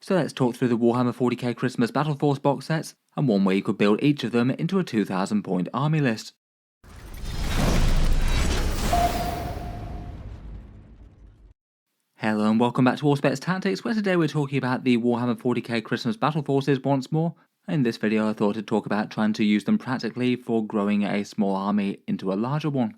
So let's talk through the Warhammer 40K Christmas Battleforce box sets, and one way you could build each of them into a 2000 point army list. Hello and welcome back to Auspex Tactics, where today we're talking about the Warhammer 40k Christmas Battleforces once more. In this video I thought I'd talk about trying to use them practically for growing a small army into a larger one.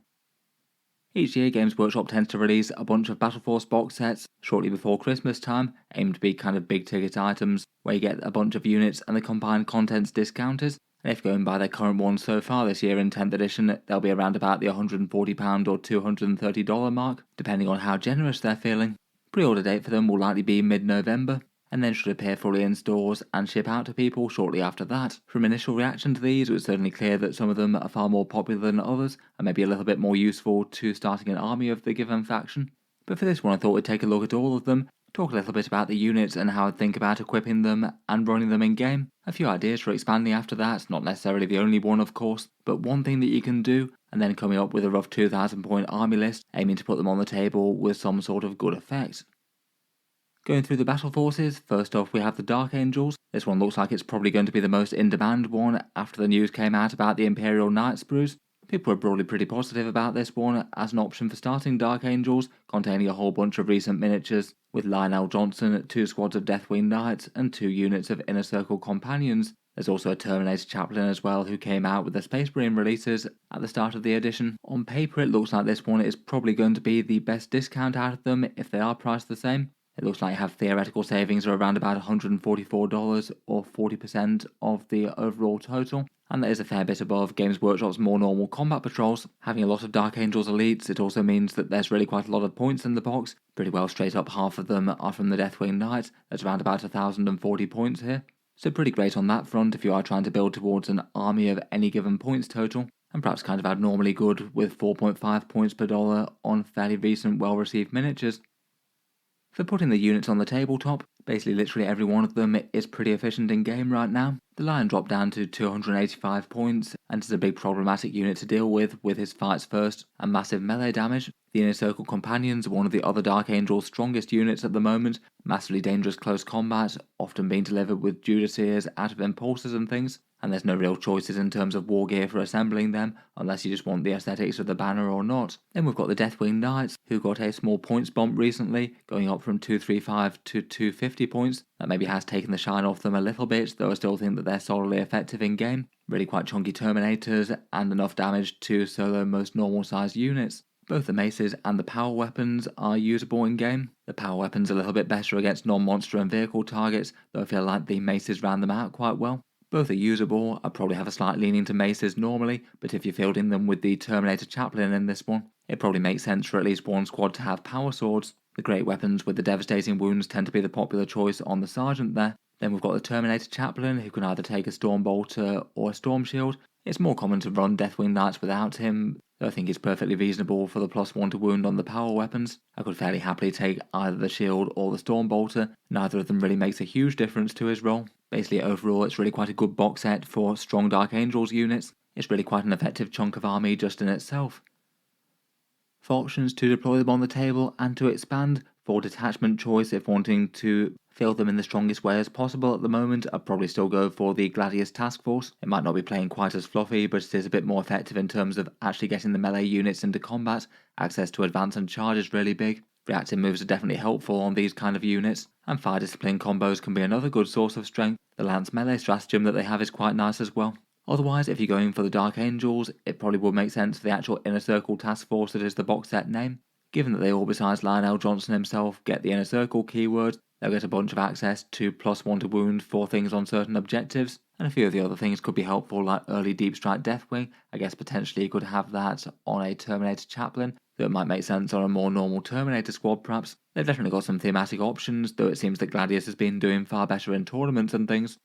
Each year Games Workshop tends to release a bunch of Battleforce box sets shortly before Christmas time, aimed to be kind of big ticket items, where you get a bunch of units and the combined contents discounted. And if going by their current ones so far this year in 10th edition, they'll be around about the £140 or $230 mark, depending on how generous they're feeling. Pre-order date for them will likely be mid-November, and then should appear fully in stores and ship out to people shortly after that. From initial reaction to these, it was certainly clear that some of them are far more popular than others, and maybe a little bit more useful to starting an army of the given faction. But for this one I thought we'd take a look at all of them, talk a little bit about the units and how I'd think about equipping them and running them in game, a few ideas for expanding after that, not necessarily the only one of course, but one thing that you can do, and then coming up with a rough 2000 point army list, aiming to put them on the table with some sort of good effect. Going through the battle forces, first off we have the Dark Angels. This one looks like it's probably going to be the most in-demand one after the news came out about the Imperial Night Sprues. People are broadly pretty positive about this one as an option for starting Dark Angels, containing a whole bunch of recent miniatures, with Lionel Johnson, 2 squads of Deathwing Knights, and 2 units of Inner Circle Companions. There's also a Terminator Chaplain as well, who came out with the Space Marine releases at the start of the edition. On paper it looks like this one is probably going to be the best discount out of them if they are priced the same. It looks like you have theoretical savings of around about $144 or 40% of the overall total, and that is a fair bit above Games Workshop's more normal combat patrols. Having a lot of Dark Angels elites, it also means that there's really quite a lot of points in the box. Pretty well straight up half of them are from the Deathwing Knights. There's around about 1040 points here. So pretty great on that front if you are trying to build towards an army of any given points total, and perhaps kind of abnormally good with 4.5 points per dollar on fairly recent well received miniatures. For putting the units on the tabletop, basically literally every one of them is pretty efficient in game right now. The Lion dropped down to 285 points, and is a big problematic unit to deal with his fights first and massive melee damage. The Inner Circle Companions are one of the other Dark Angel's strongest units at the moment, massively dangerous close combat, often being delivered with Judaseers out of impulses and things, and there's no real choices in terms of war gear for assembling them, unless you just want the aesthetics of the banner or not. Then we've got the Deathwing Knights, who got a small points bump recently, going up from 235 to 250 points. That maybe has taken the shine off them a little bit, though I still think that they're solidly effective in game. Really quite chunky Terminators, and enough damage to solo most normal sized units. Both the maces and the power weapons are usable in game. The power weapons are a little bit better against non-monster and vehicle targets, though I feel like the maces ran them out quite well. Both are usable. I probably have a slight leaning to maces normally, but if you're fielding them with the Terminator Chaplain in this one, it probably makes sense for at least one squad to have power swords. The great weapons with the devastating wounds tend to be the popular choice on the Sergeant there. Then we've got the Terminator Chaplain, who can either take a Storm Bolter or a Storm Shield. It's more common to run Deathwing Knights without him, though I think it's perfectly reasonable for the +1 to wound on the power weapons. I could fairly happily take either the Shield or the Storm Bolter. Neither of them really makes a huge difference to his role. Basically overall it's really quite a good box set for strong Dark Angels units. It's really quite an effective chunk of army just in itself. For options to deploy them on the table and to expand, for detachment choice if wanting to field them in the strongest way as possible at the moment, I'd probably still go for the Gladius Task Force. It might not be playing quite as fluffy, but it is a bit more effective in terms of actually getting the melee units into combat. Access to advance and charge is really big. Reactive moves are definitely helpful on these kind of units, and fire discipline combos can be another good source of strength. The Lance melee stratagem that they have is quite nice as well. Otherwise, if you're going for the Dark Angels, it probably would make sense for the actual Inner Circle Task Force that is the box set name. Given that they all besides Lionel Johnson himself get the Inner Circle keyword, they'll get a bunch of access to +1 to wound for things on certain objectives, and a few of the other things could be helpful like early Deep Strike Deathwing. I guess potentially you could have that on a Terminator Chaplain, though it might make sense on a more normal Terminator squad perhaps. They've definitely got some thematic options, though it seems that Gladius has been doing far better in tournaments and things.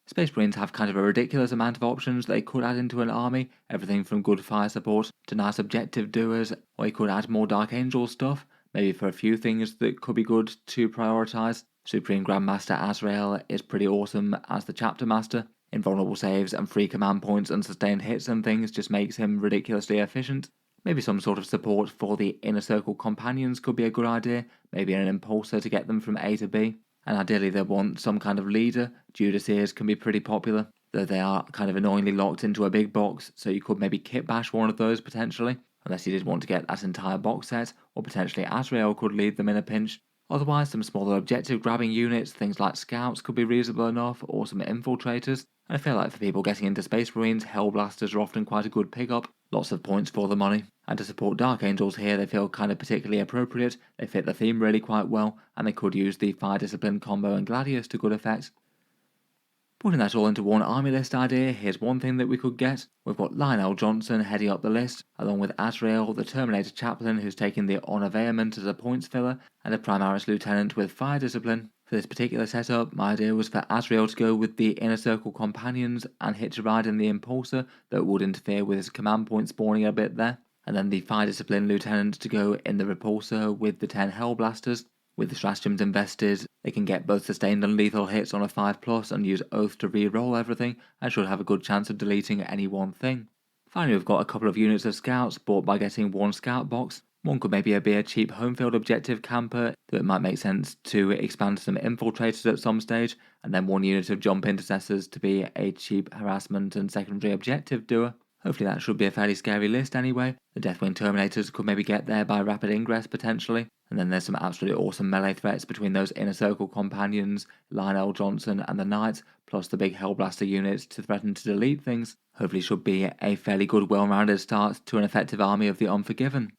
Space Marines have kind of a ridiculous amount of options they could add into an army, everything from good fire support to nice objective doers, or you could add more Dark Angel stuff, maybe for a few things that could be good to prioritise. Supreme Grandmaster Azrael is pretty awesome as the Chapter Master. Invulnerable saves and free command points and sustained hits and things just makes him ridiculously efficient. Maybe some sort of support for the Inner Circle Companions could be a good idea, maybe an impulsor to get them from A to B. and ideally they want some kind of leader. Judas ears can be pretty popular, though they are kind of annoyingly locked into a big box, so you could maybe kit bash one of those potentially, unless you did want to get that entire box set, or potentially Azrael could lead them in a pinch. Otherwise, some smaller objective grabbing units, things like scouts could be reasonable enough, or some infiltrators. And I feel like for people getting into Space Marines, Hellblasters are often quite a good pick-up, lots of points for the money. And to support Dark Angels here, they feel kind of particularly appropriate, they fit the theme really quite well, and they could use the Fire Discipline combo and Gladius to good effect. Putting that all into one army list idea, here's one thing that we could get. We've got Lionel Johnson heading up the list, along with Azrael, the Terminator Chaplain who's taking the Honor Vehement as a points filler, and a Primaris Lieutenant with Fire Discipline. For this particular setup, my idea was for Azrael to go with the Inner Circle Companions and Hitch a Ride in the Impulsor that would interfere with his command point spawning a bit there, and then the Fire Discipline Lieutenant to go in the Repulsor with the 10 Hellblasters. With the stratagems invested, they can get both sustained and lethal hits on a 5+ and use Oath to re-roll everything, and should have a good chance of deleting any one thing. Finally, we've got a couple of units of scouts bought by getting one scout box. One could maybe be a cheap home field objective camper, though it might make sense to expand to some infiltrators at some stage, and then one unit of jump intercessors to be a cheap harassment and secondary objective doer. Hopefully that should be a fairly scary list anyway. The Deathwing Terminators could maybe get there by rapid ingress potentially, and then there's some absolutely awesome melee threats between those Inner Circle Companions, Lionel Johnson and the Knights, plus the big Hellblaster units to threaten to delete things. Hopefully should be a fairly good well-rounded start to an effective army of the Unforgiven.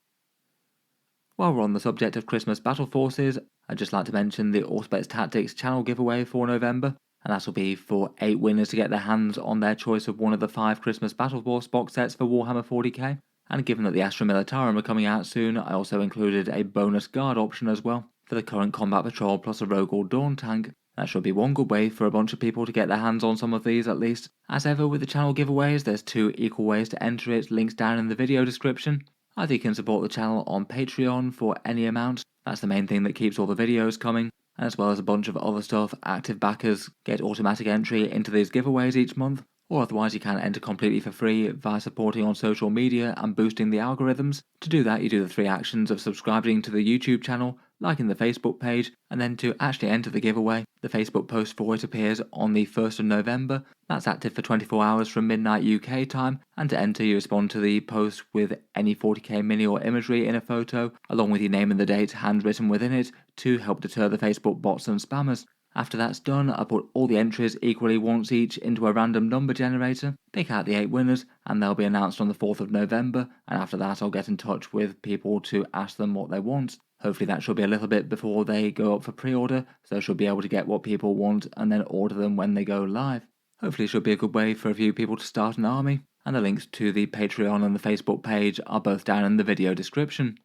While we're on the subject of Christmas battle forces, I'd just like to mention the Auspex Tactics channel giveaway for November, and that'll be for 8 winners to get their hands on their choice of one of the 5 Christmas Battleforce box sets for Warhammer 40k. And given that the Astra Militarum are coming out soon, I also included a bonus guard option as well for the current combat patrol plus a rogue or dawn tank. That should be one good way for a bunch of people to get their hands on some of these at least. As ever with the channel giveaways, there's 2 equal ways to enter it, links down in the video description. Either you can support the channel on Patreon for any amount, that's the main thing that keeps all the videos coming, and as well as a bunch of other stuff, active backers get automatic entry into these giveaways each month, or otherwise you can enter completely for free via supporting on social media and boosting the algorithms. To do that, you do the 3 actions of subscribing to the YouTube channel, liking the Facebook page, and then to actually enter the giveaway. The Facebook post for it appears on the 1st of November, that's active for 24 hours from midnight UK time, and to enter you respond to the post with any 40k mini or imagery in a photo, along with your name and the date handwritten within it, to help deter the Facebook bots and spammers. After that's done, I put all the entries equally once each into a random number generator, pick out the 8 winners, and they'll be announced on the 4th of November, and after that I'll get in touch with people to ask them what they want. Hopefully that should be a little bit before they go up for pre-order, so I should be able to get what people want and then order them when they go live. Hopefully it should be a good way for a few people to start an army, and the links to the Patreon and the Facebook page are both down in the video description.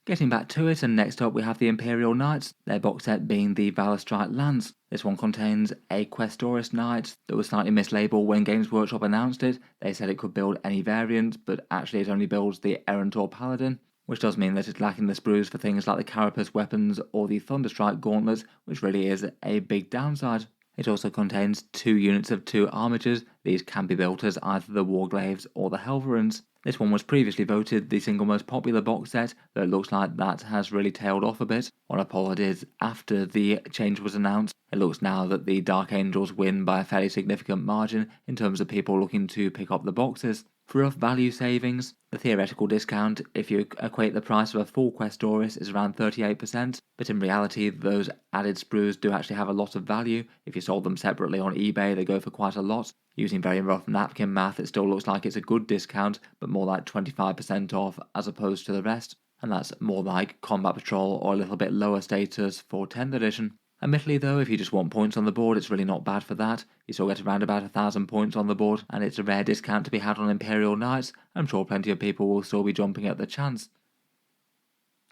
Getting back to it, and next up we have the Imperial Knights, their box set being the Valourstrike Lance. This one contains a Questoris Knight that was slightly mislabeled when Games Workshop announced it. They said it could build any variant, but actually it only builds the Errant or Paladin, which does mean that it's lacking the sprues for things like the Carapace weapons or the Thunderstrike Gauntlet, which really is a big downside. It also contains 2 units of 2 armatures. These can be built as either the Warglaves or the Helverins. This one was previously voted the single most popular box set, though it looks like that has really tailed off a bit. On a poll I did after the change was announced, it looks now that the Dark Angels win by a fairly significant margin in terms of people looking to pick up the boxes. For rough value savings, the theoretical discount, if you equate the price of a full Questoris, is around 38%, but in reality those added sprues do actually have a lot of value. If you sold them separately on eBay, they go for quite a lot. Using very rough napkin math, it still looks like it's a good discount, but more like 25% off as opposed to the rest, and that's more like Combat Patrol or a little bit lower status for 10th edition. Admittedly though, if you just want points on the board, it's really not bad for that. You still get around about 1,000 points on the board, and it's a rare discount to be had on Imperial Knights. I'm sure plenty of people will still be jumping at the chance.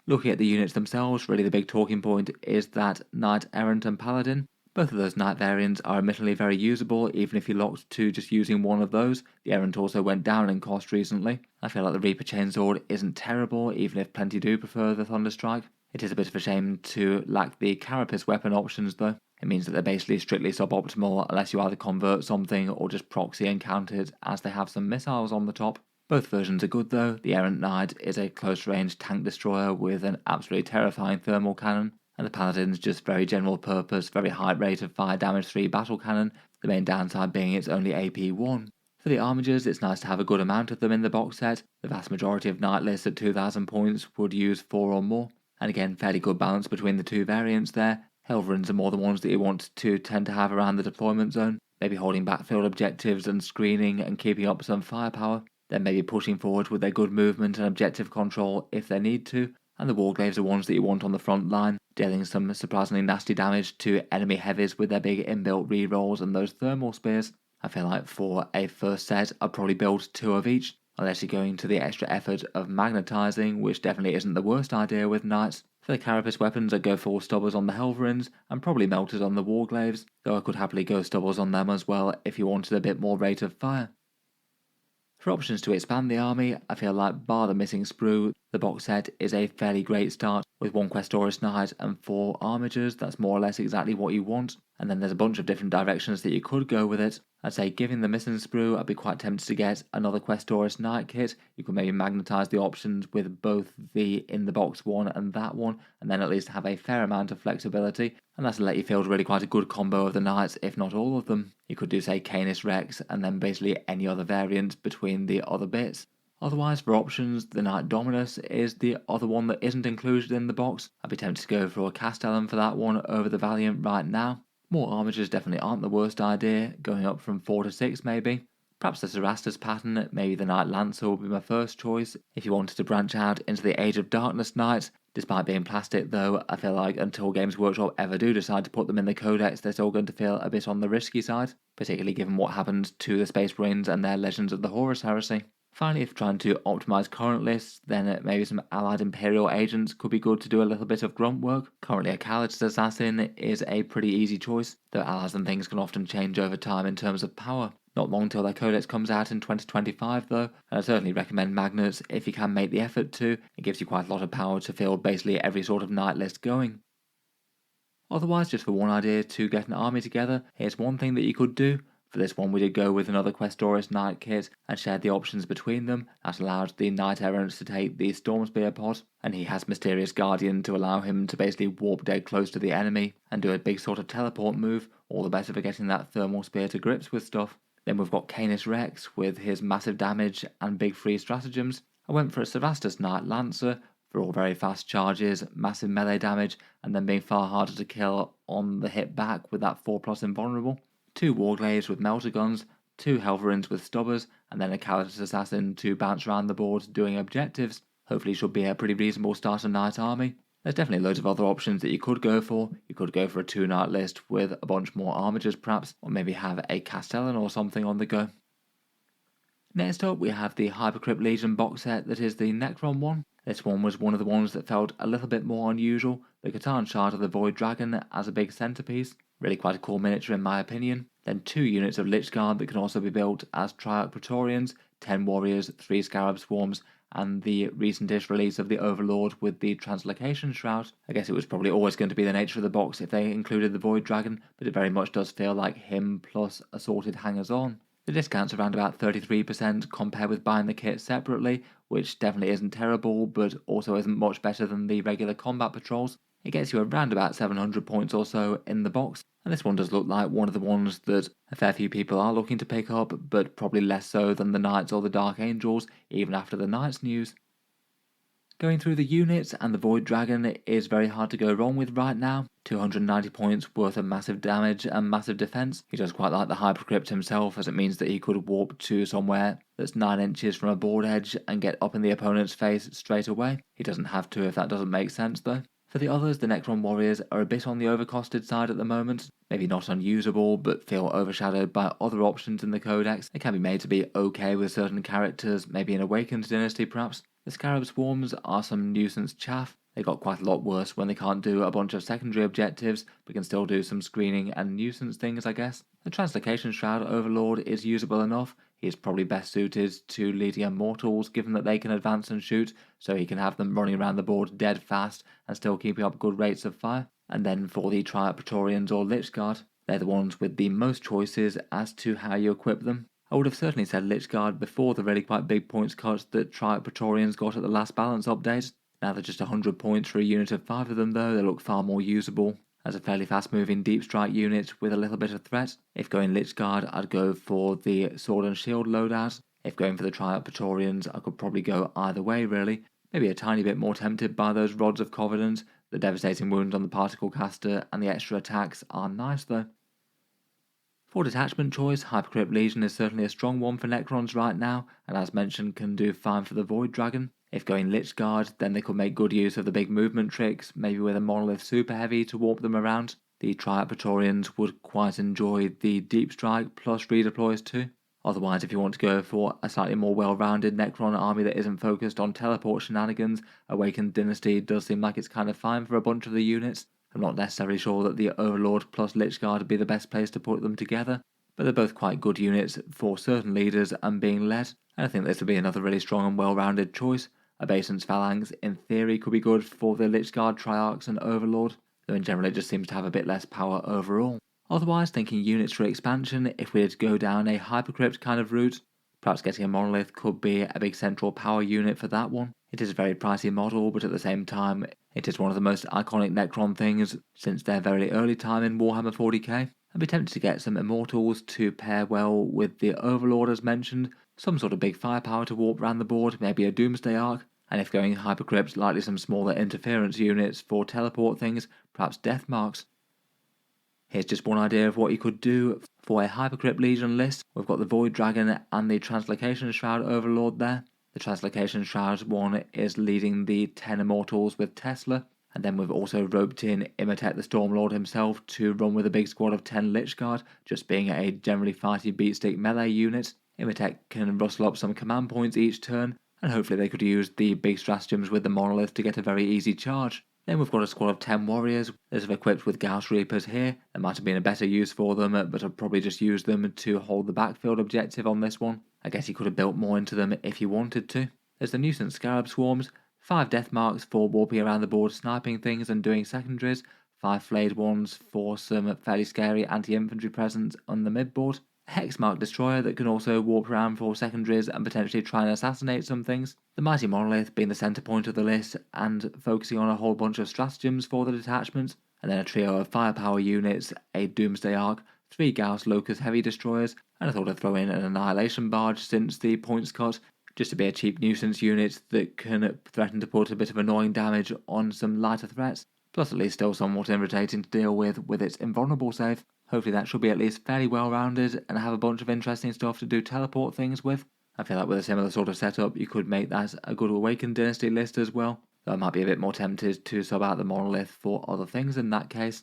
Looking at the units themselves, really the big talking point is that Knight Errant and Paladin. Both of those Knight variants are admittedly very usable, even if you're locked to just using one of those. The Errant also went down in cost recently. I feel like the Reaper Chainsword isn't terrible, even if plenty do prefer the Thunderstrike. It is a bit of a shame to lack the Carapace weapon options though. It means that they're basically strictly suboptimal unless you either convert something or just proxy encounter it, as they have some missiles on the top. Both versions are good though. The Errant Knight is a close range tank destroyer with an absolutely terrifying thermal cannon, And the Paladin's just very general purpose, very high rate of fire damage 3 battle cannon, the main downside being it's only AP 1. For the armigers, it's nice to have a good amount of them in the box set. The vast majority of knight lists at 2000 points would use 4 or more, and again fairly good balance between the two variants there. Helverins are more the ones that you want to tend to have around the deployment zone, maybe holding backfield objectives and screening and keeping up some firepower, then maybe pushing forward with their good movement and objective control if they need to, and the Warglaves are ones that you want on the front line, dealing some surprisingly nasty damage to enemy heavies with their big inbuilt rerolls and those thermal spears. I feel like for a first set I'd probably build 2 of each, unless you're going to the extra effort of magnetising, which definitely isn't the worst idea with knights. For the carapace weapons I'd go for stubbers on the Helverins and probably melters on the Warglaves, though I could happily go stubbers on them as well if you wanted a bit more rate of fire. For options to expand the army, I feel like bar the missing sprue, the box set is a fairly great start with 1 Questoris Knight and 4 armigers. That's more or less exactly what you want, and then there's a bunch of different directions that you could go with it. I'd say giving the missing sprue, I'd be quite tempted to get another Questoris Knight kit. You could maybe magnetise the options with both the in the box one and that one, and then at least have a fair amount of flexibility, and that'll let you field really quite a good combo of the knights, if not all of them. You could do say Canis Rex and then basically any other variant between the other bits. Otherwise, for options, the Knight Dominus is the other one that isn't included in the box. I'd be tempted to go for a Castellan for that one over the Valiant right now. More armigers definitely aren't the worst idea, going up from 4 to 6 maybe. Perhaps the Cerastus pattern, maybe the Knight Lancer would be my first choice if you wanted to branch out into the Age of Darkness Knights. Despite being plastic though, I feel like until Games Workshop ever do decide to put them in the codex, they're still going to feel a bit on the risky side, particularly given what happened to the Space Marines and their Legends of the Horus Heresy. Finally, if trying to optimise current lists, then maybe some allied Imperial agents could be good to do a little bit of grunt work. Currently a Calidus Assassin is a pretty easy choice, though allies and things can often change over time in terms of power. Not long till their codex comes out in 2025 though, and I certainly recommend Magnets if you can make the effort to. It gives you quite a lot of power to field basically every sort of knight list going. Otherwise, just for one idea to get an army together, here's one thing that you could do. For this one we did go with another Questoris Knight kit and shared the options between them. That allowed the Knight Errants to take the Stormspear pod, and he has Mysterious Guardian to allow him to basically warp dead close to the enemy and do a big sort of teleport move, all the better for getting that Thermal Spear to grips with stuff. Then we've got Canis Rex with his massive damage and big free stratagems. I went for a Cerastus Knight Lancer for all very fast charges, massive melee damage, and then being far harder to kill on the hit back with that 4+ invulnerable. 2 Warglaves with melter guns, 2 Helverins with stubbers, and then a Calidus Assassin to bounce around the board doing objectives. Hopefully should be a pretty reasonable starter knight army. There's definitely loads of other options that you could go for. You could go for a 2-knight list with a bunch more armigers perhaps, or maybe have a Castellan or something on the go. Next up we have the Hypercrypt Legion box set that is the Necron one. This one was one of the ones that felt a little bit more unusual. The Catan Shard of the Void Dragon as a big centrepiece. Really quite a cool miniature in my opinion. Then 2 units of Lich Guard that can also be built as Triarch Praetorians, 10 Warriors, 3 Scarab Swarms, and the recentish release of the Overlord with the Translocation Shroud. I guess it was probably always going to be the nature of the box if they included the Void Dragon, but it very much does feel like him plus assorted hangers-on. The discount's around about 33% compared with buying the kit separately, which definitely isn't terrible, but also isn't much better than the regular combat patrols. It gets you around about 700 points or so in the box, and this one does look like one of the ones that a fair few people are looking to pick up, but probably less so than the Knights or the Dark Angels, even after the Knights news. Going through the units, and the Void Dragon is very hard to go wrong with right now. 290 points worth of massive damage and massive defense. He does quite like the Hypercrypt himself, as it means that he could warp to somewhere that's 9 inches from a board edge and get up in the opponent's face straight away. He doesn't have to if that doesn't make sense though. For the others, the Necron Warriors are a bit on the overcosted side at the moment. Maybe not unusable, but feel overshadowed by other options in the codex. They can be made to be okay with certain characters, maybe in Awakened Dynasty perhaps. The Scarab Swarms are some nuisance chaff. They got quite a lot worse when they can't do a bunch of secondary objectives, but can still do some screening and nuisance things, I guess. The Translocation Shroud Overlord is usable enough. He is probably best suited to leading Immortals, given that they can advance and shoot, so he can have them running around the board dead fast and still keeping up good rates of fire. And then for the Triarch Praetorians or Lich Guard, they're the ones with the most choices as to how you equip them. I would have certainly said Lich Guard before the really quite big points cuts that Triarch Praetorians got at the last balance update. Now they're just 100 points for a unit of 5 of them though, they look far more usable as a fairly fast moving deep strike unit with a little bit of threat. If going Lich Guard, I'd go for the Sword and Shield loadout. If going for the Triarch Praetorians, I could probably go either way really. Maybe a tiny bit more tempted by those Rods of Covenant. The devastating wound on the Particle Caster and the extra attacks are nice though. For detachment choice, Hypercrypt Legion is certainly a strong one for Necrons right now, and as mentioned can do fine for the Void Dragon. If going Lich Guard, then they could make good use of the big movement tricks, maybe with a Monolith Super Heavy to warp them around. The Triarch Praetorians would quite enjoy the Deep Strike plus redeploys too. Otherwise, if you want to go for a slightly more well-rounded Necron army that isn't focused on teleport shenanigans, Awakened Dynasty does seem like it's kind of fine for a bunch of the units. I'm not necessarily sure that the Overlord plus Lich Guard would be the best place to put them together, but they're both quite good units for certain leaders and being led, and I think this would be another really strong and well-rounded choice. Obeisance Phalanx, in theory, could be good for the Lich Guard, Triarchs and Overlord, though in general it just seems to have a bit less power overall. Otherwise, thinking units for expansion, if we were to go down a Hypercrypt kind of route, perhaps getting a Monolith could be a big central power unit for that one. It is a very pricey model, but at the same time, it is one of the most iconic Necron things since their very early time in Warhammer 40k. I'd be tempted to get some Immortals to pair well with the Overlord as mentioned, some sort of big firepower to warp around the board, maybe a Doomsday Arc, and if going Hypercrypt, likely some smaller interference units for teleport things, perhaps Death Marks. Here's just one idea of what you could do for a Hypercrypt Legion list. We've got the Void Dragon and the Translocation Shroud Overlord there. The Translocation Shroud one is leading the 10 Immortals with Tesla, and then we've also roped in Imhotep the Stormlord himself to run with a big squad of 10 Lich Guard, just being a generally fighty beatstick melee unit. Imhotep can rustle up some command points each turn, and hopefully they could use the big stratagems with the Monolith to get a very easy charge. Then we've got a squad of 10 warriors. Those are equipped with Gauss Reapers here. There might have been a better use for them, but I've probably just used them to hold the backfield objective on this one. I guess you could have built more into them if you wanted to. There's the Nuisance Scarab Swarms, 5 Death Marks for warping around the board sniping things and doing secondaries, 5 Flayed ones for some fairly scary anti-infantry presence on the mid-board, a Hexmark Destroyer that can also warp around for secondaries and potentially try and assassinate some things, the Mighty Monolith being the centre point of the list and focusing on a whole bunch of stratagems for the detachments, and then a trio of firepower units, a Doomsday Arc, 3 Gauss Locust Heavy Destroyers, and I thought I'd throw in an Annihilation Barge since the points cut, just to be a cheap nuisance unit that can threaten to put a bit of annoying damage on some lighter threats, plus at least still somewhat irritating to deal with its invulnerable save. Hopefully that should be at least fairly well rounded and have a bunch of interesting stuff to do teleport things with. I feel like with a similar sort of setup you could make that a good Awakened Dynasty list as well, though I might be a bit more tempted to sub out the Monolith for other things in that case.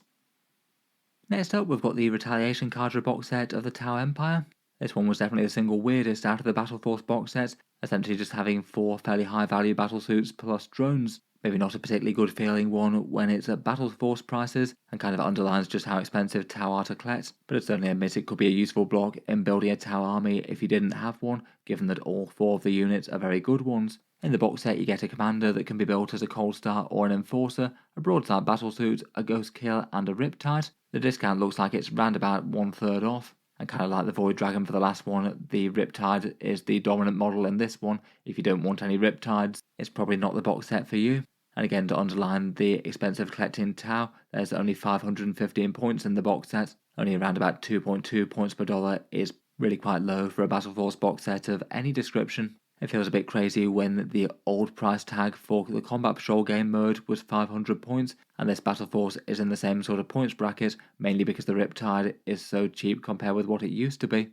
Next up we've got the Retaliation Cadre box set of the Tau Empire. This one was definitely the single weirdest out of the Battleforce box sets, essentially just having 4 fairly high value battlesuits plus drones. Maybe not a particularly good feeling one when it's at Battleforce prices and kind of underlines just how expensive Tau are to collect, but I'd certainly admit it could be a useful block in building a Tau army if you didn't have one, given that all 4 of the units are very good ones. In the box set you get a commander that can be built as a Cold Star or an Enforcer, a Broadside Battlesuit, a Ghost Kill and a Riptide. The discount looks like it's round about 1/3 off. And kind of like the Void Dragon for the last one, the Riptide is the dominant model in this one. If you don't want any Riptides, it's probably not the box set for you. And again, to underline the expensive collecting Tau, there's only 515 points in the box set. Only around about 2.2 points per dollar is really quite low for a Battleforce box set of any description. It feels a bit crazy when the old price tag for the Combat Patrol game mode was 500 points, and this Battleforce is in the same sort of points bracket, mainly because the Riptide is so cheap compared with what it used to be.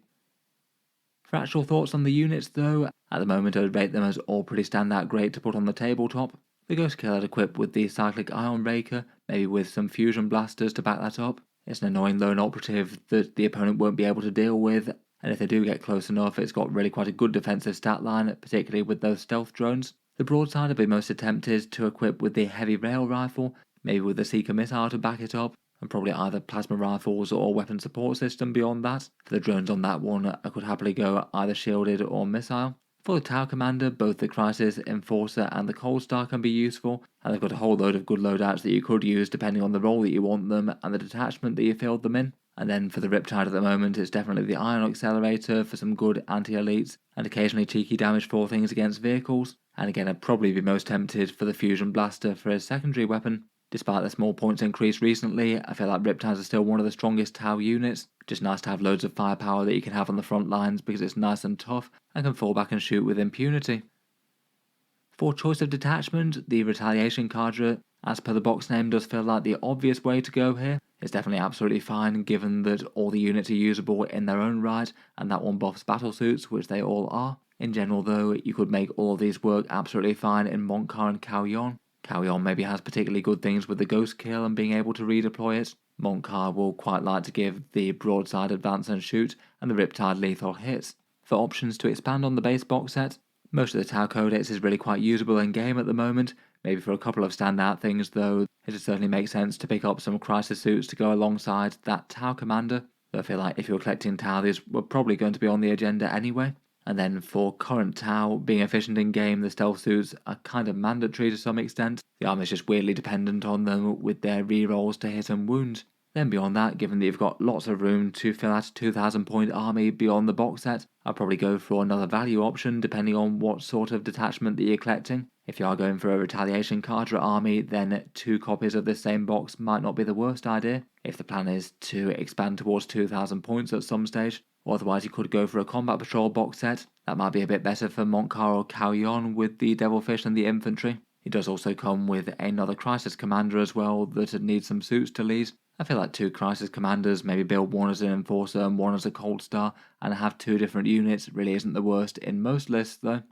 For actual thoughts on the units though, at the moment I would rate them as all pretty standout great to put on the tabletop. The Ghost Killer equipped with the Cyclic Ion Raker, maybe with some fusion blasters to back that up. It's an annoying lone operative that the opponent won't be able to deal with, and if they do get close enough it's got really quite a good defensive stat line, particularly with those stealth drones. The Broadside I'd be most tempted to equip with the Heavy Rail Rifle, maybe with the Seeker Missile to back it up, and probably either Plasma Rifles or Weapon Support System beyond that. For the drones on that one I could happily go either Shielded or Missile. For the Tau Commander, both the Crisis, Enforcer and the Cold Star can be useful, and they've got a whole load of good loadouts that you could use depending on the role that you want them and the detachment that you filled them in. And then for the Riptide at the moment, it's definitely the Ion Accelerator for some good anti-elites and occasionally cheeky damage for things against vehicles. And again, I'd probably be most tempted for the Fusion Blaster for his secondary weapon. Despite the small points increase recently, I feel like Riptides are still one of the strongest Tau units. Just nice to have loads of firepower that you can have on the front lines because it's nice and tough and can fall back and shoot with impunity. For choice of detachment, the Retaliation Cadre, as per the box name, does feel like the obvious way to go here. It's definitely absolutely fine given that all the units are usable in their own right and that one buffs battlesuits, which they all are. In general though, you could make all of these work absolutely fine in Montcar and Kauyon. Kauyon maybe has particularly good things with the Ghost Kill and being able to redeploy it. Montcar will quite like to give the broadside advance and shoot, and the Riptide lethal hits. For options to expand on the base box set, most of the Tau Codex is really quite usable in game at the moment. Maybe for a couple of standout things though, it would certainly make sense to pick up some Crisis suits to go alongside that Tau Commander. So I feel like if you're collecting Tau, these were probably going to be on the agenda anyway. And then for current Tau, being efficient in game, the stealth suits are kind of mandatory to some extent. The armor is just weirdly dependent on them with their rerolls to hit and wound. Then beyond that, given that you've got lots of room to fill out a 2000 point army beyond the box set, I'll probably go for another value option depending on what sort of detachment that you're collecting. If you are going for a Retaliation Cadre army, then 2 copies of this same box might not be the worst idea, if the plan is to expand towards 2000 points at some stage. Otherwise you could go for a Combat Patrol box set. That might be a bit better for Montcar or Kauyon with the Devilfish and the infantry. It does also come with another Crisis Commander as well that needs some suits to lead. I feel like 2 Crisis Commanders, maybe build one as an Enforcer and one as a Cold Star, and have 2 different units really isn't the worst in most lists though.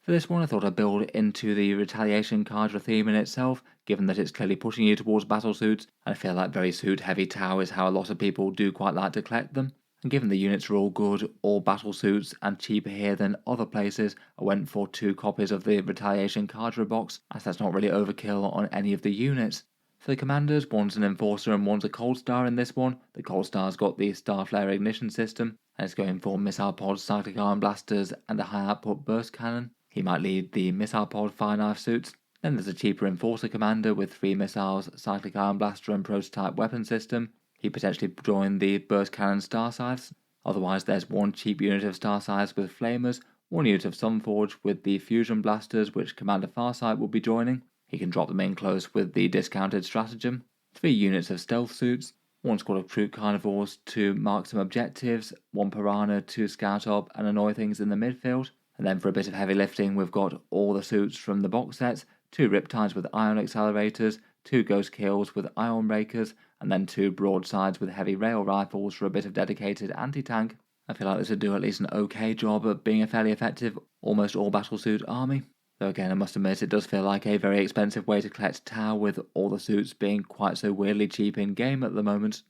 For this one I thought I'd build into the Retaliation Cadre theme in itself, given that it's clearly pushing you towards battlesuits, and I feel like very suit heavy Tau is how a lot of people do quite like to collect them. And given the units are all good, all battlesuits, and cheaper here than other places, I went for 2 copies of the Retaliation Cadre box, as that's not really overkill on any of the units. For the commanders, one's an Enforcer and one's a Cold Star in this one. The Cold Star's got the Starflare ignition system, and it's going for missile pods, cyclic ion blasters, and a high output burst cannon. He might lead the missile pod fire knife suits. Then there's a cheaper Enforcer commander with 3 missiles, cyclic ion blaster and prototype weapon system. He potentially joined the burst cannon star scythes. Otherwise there's 1 cheap unit of star scythes with flamers, 1 unit of Sunforge with the fusion blasters which Commander Farsight will be joining. He can drop them in close with the discounted stratagem. 3 units of stealth suits, 1 squad of troop carnivores to mark some objectives, 1 piranha to scout up and annoy things in the midfield. And then for a bit of heavy lifting we've got all the suits from the box sets, 2 Riptides with ion accelerators, 2 Ghost Kills with ion rakers, and then 2 broadsides with heavy rail rifles for a bit of dedicated anti-tank. I feel like this would do at least an okay job of being a fairly effective, almost all battlesuit army. Though again I must admit it does feel like a very expensive way to collect Tau with all the suits being quite so weirdly cheap in game at the moment.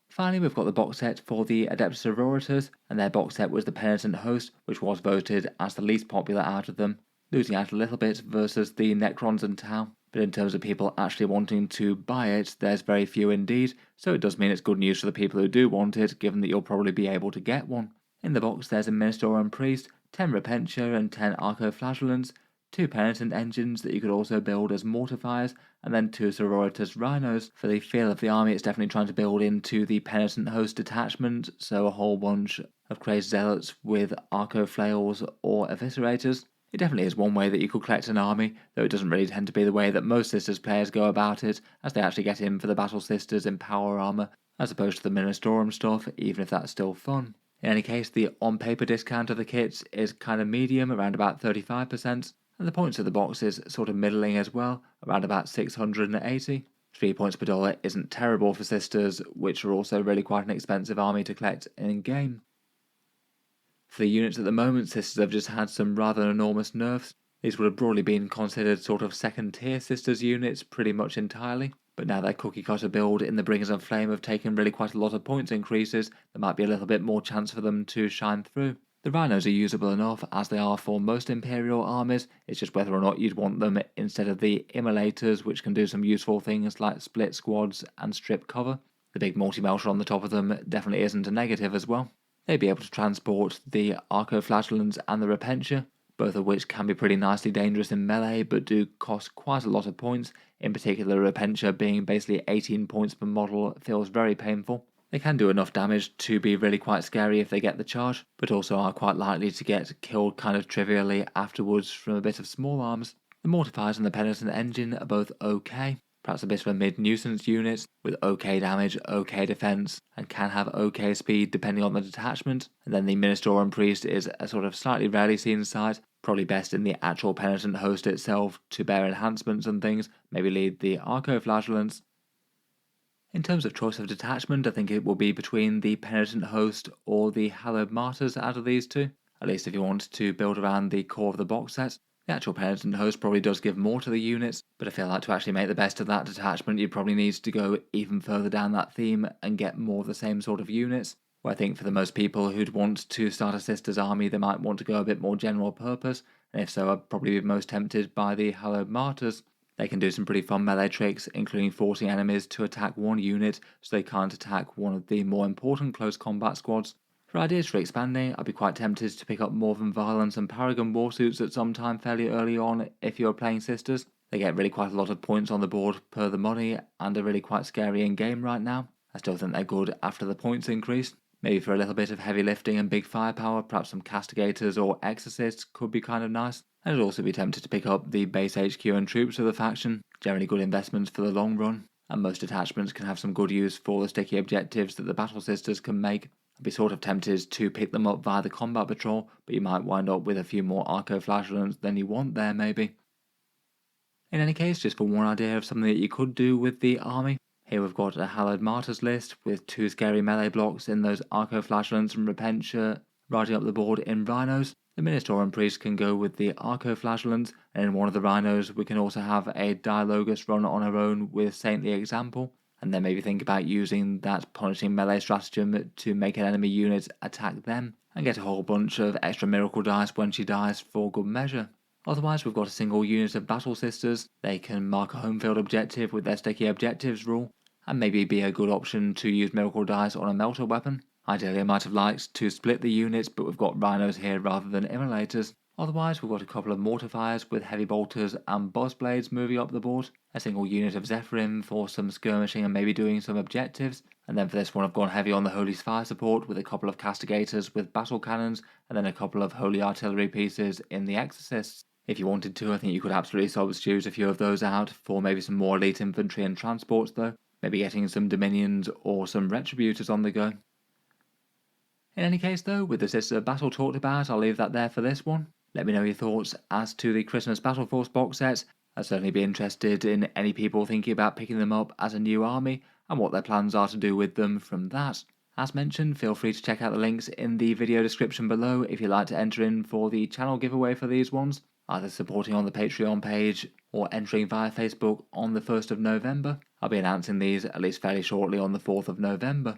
Finally we've got the box set for the Adepta Sororitas, and their box set was the Penitent Host, which was voted as the least popular out of them, losing out a little bit versus the Necrons and Tau. But in terms of people actually wanting to buy it, there's very few indeed, so it does mean it's good news for the people who do want it, given that you'll probably be able to get one. In the box there's a Minister and Priest, 10 Repentia and 10 Arco-Flagellants, 2 Penitent engines that you could also build as mortifiers, and then 2 Sororitas Rhinos. For the feel of the army, it's definitely trying to build into the Penitent Host detachment, so a whole bunch of crazed zealots with Arco-Flails or Eviscerators. It definitely is one way that you could collect an army, though it doesn't really tend to be the way that most Sisters players go about it, as they actually get in for the Battle Sisters in power armor, as opposed to the Ministorum stuff, even if that's still fun. In any case, the on-paper discount of the kits is kind of medium, around about 35%, and the points of the box is sort of middling as well, around about 680. 3 points per dollar isn't terrible for Sisters, which are also really quite an expensive army to collect in-game. For the units at the moment, Sisters have just had some rather enormous nerfs. These would have broadly been considered sort of second-tier Sisters units pretty much entirely, but now their cookie-cutter build in the Bringers of Flame have taken really quite a lot of points increases, there might be a little bit more chance for them to shine through. The Rhinos are usable enough, as they are for most Imperial armies, it's just whether or not you'd want them instead of the Immolators, which can do some useful things like split squads and strip cover. The big multi-melter on the top of them definitely isn't a negative as well. They'd be able to transport the Arco-Flagellants and the Repentia, both of which can be pretty nicely dangerous in melee but do cost quite a lot of points. In particular, Repentia being basically 18 points per model feels very painful. They can do enough damage to be really quite scary if they get the charge, but also are quite likely to get killed kind of trivially afterwards from a bit of small arms. The Mortifiers and the Penitent engine are both okay, perhaps a bit of a mid-nuisance unit with okay damage, okay defense, and can have okay speed depending on the detachment. And then the Minister and Priest is a sort of slightly rarely seen sight, probably best in the actual Penitent host itself to bear enhancements and things, maybe lead the Arco-Flagellants. In terms of choice of detachment, I think it will be between the Penitent host or the Hallowed Martyrs out of these two, at least if you want to build around the core of the box set. The actual Penitent host probably does give more to the units, but I feel like to actually make the best of that detachment you probably need to go even further down that theme and get more of the same sort of units, where I think for the most people who'd want to start a Sisters army they might want to go a bit more general purpose, and if so I'd probably be most tempted by the Hallowed Martyrs. They can do some pretty fun melee tricks, including forcing enemies to attack one unit so they can't attack one of the more important close combat squads. For ideas for expanding, I'd be quite tempted to pick up Morven Violence and Paragon Warsuits at some time fairly early on if you're playing Sisters. They get really quite a lot of points on the board per the money and are really quite scary in game right now. I still think they're good after the points increase. Maybe for a little bit of heavy lifting and big firepower, perhaps some Castigators or Exorcists could be kind of nice. I'd also be tempted to pick up the base HQ and troops of the faction, generally good investments for the long run, and most detachments can have some good use for the sticky objectives that the Battle Sisters can make. I'd be sort of tempted to pick them up via the combat patrol, but you might wind up with a few more Arco-Flagellants than you want there maybe. In any case, just for one idea of something that you could do with the army, here we've got a Hallowed Martyrs list with 2 scary melee blocks in those Arco-Flagellants and Repentia riding up the board in Rhinos. The Minister and Priest can go with the Arco-Flagellants, and in one of the Rhinos we can also have a Dialogus run on her own with Saintly Example, and then maybe think about using that punishing melee stratagem to make an enemy unit attack them, and get a whole bunch of extra miracle dice when she dies for good measure. Otherwise we've got a single unit of Battle Sisters. They can mark a home field objective with their sticky objectives rule, and maybe be a good option to use miracle dice on a melter weapon. Ideally I might have liked to split the units, but we've got Rhinos here rather than Immolators. Otherwise we've got a couple of Mortifiers with Heavy Bolters and Boss Blades moving up the board, a single unit of Zephyrim for some skirmishing and maybe doing some objectives, and then for this one I've gone heavy on the Holy Fire support with a couple of Castigators with battle cannons, and then a couple of Holy Artillery pieces in the Exorcists. If you wanted to, I think you could absolutely substitute a few of those out for maybe some more elite infantry and transports though, maybe getting some Dominions or some Retributors on the go. In any case though, with the Sister Battle talked about, I'll leave that there for this one. Let me know your thoughts as to the Christmas Battleforce box set. I'd certainly be interested in any people thinking about picking them up as a new army, and what their plans are to do with them from that. As mentioned, feel free to check out the links in the video description below if you'd like to enter in for the channel giveaway for these ones, either supporting on the Patreon page or entering via Facebook on the 1st of November. I'll be announcing these at least fairly shortly on the 4th of November.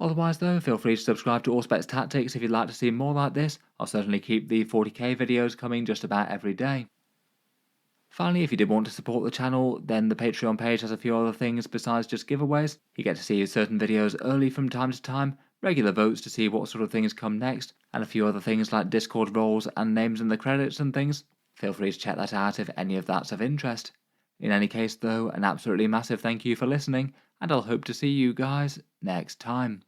Otherwise though, feel free to subscribe to Auspex Tactics if you'd like to see more like this. I'll certainly keep the 40k videos coming just about every day. Finally, if you did want to support the channel, then the Patreon page has a few other things besides just giveaways. You get to see certain videos early from time to time, regular votes to see what sort of things come next, and a few other things like Discord roles and names in the credits and things. Feel free to check that out if any of that's of interest. In any case though, an absolutely massive thank you for listening, and I'll hope to see you guys next time.